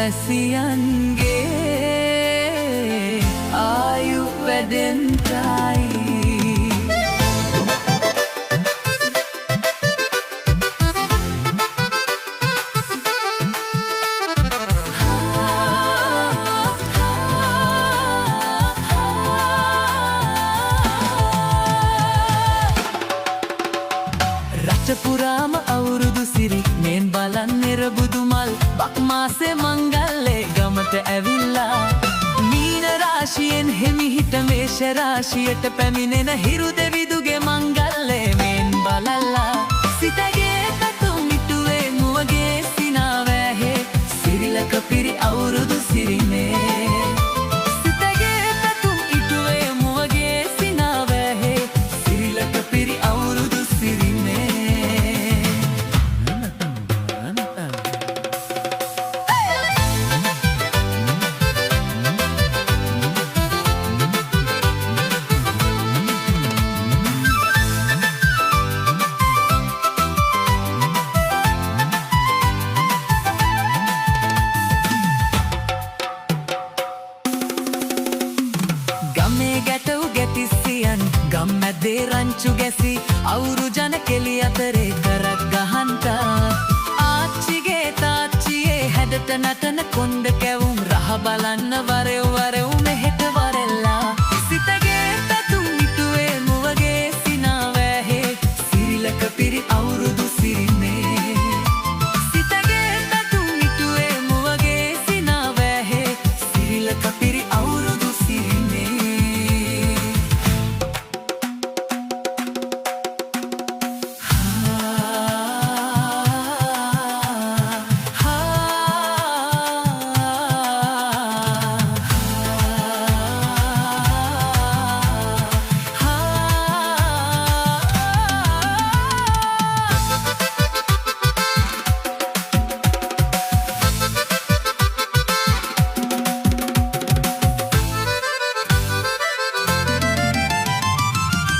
වැසියන්ගේ ආයු වැඩෙන්ටයි. පුරාම අවුරුදු සිරි මෙන් බලන් නිරබුදු මල් බක් මාසේ මංගල්ලේ ගමට ඇවිල්ලා මීන රාශියෙන් හිමිහිට මේෂ රාශියට පැමිණෙන හිරු දෙවිදුගේ මංගල්ලේ මෙන් බලලා සිතගේ තතුම් මිටුවේ මුවගේ සිනාවැහි සිරිලක පිරි අවුරුදු සිරිනේ. සිතගේ තතුම් ඉටුවේ මුවගේ සිනාවැහි සිරිලක පිරි අවුරුදු සිරිනේ. ගම් මැද්දේ රංචු ගැසි අවුරු ජන කෙලි අතරේ කරක් ගහන්ට ආච්චිගේ තාච්චියේ හැඩට නටන කොණ්ඩ කැවුම් රහ බලන්න වරෙව් වරෙව් මෙහෙට වරෙල්ලා සිතගේ තතුම් ඉටුවේ මුවගේ සිනාවැහි සිරිලක පිරි අවුරුදු සිරිනේ. සිතගේ තතුම් ඉටුවේ මුවගේ සිනාවැහි සිරිලක පිරි අවුරුදු සිරිනේ.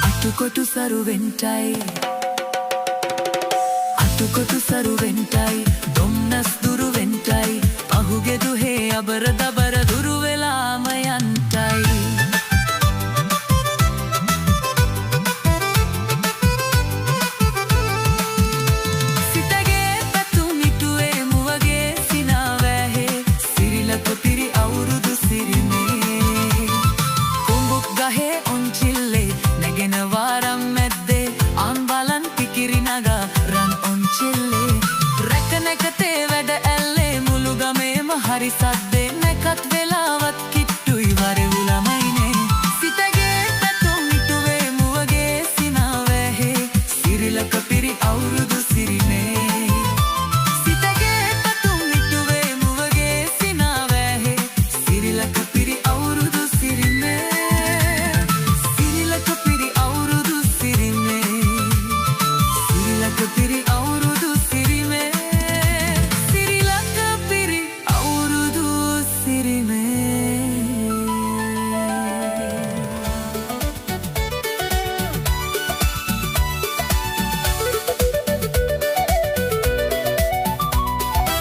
අතුකොටු සරුවෙන්ටයි අතුකොටු සරුවෙන්ටයි දොම්නස් දුරුවෙන්ටයි පහුගේ දුහේ අබර දබර දුරු වෙලාම යන්ටයි. සිතගේ පැතුම් ඉටුවේ මුවගේ සිනාවැහි සිරිලක පිරි අවුරුදු සිරිනේ. කුඹුක් ගහේ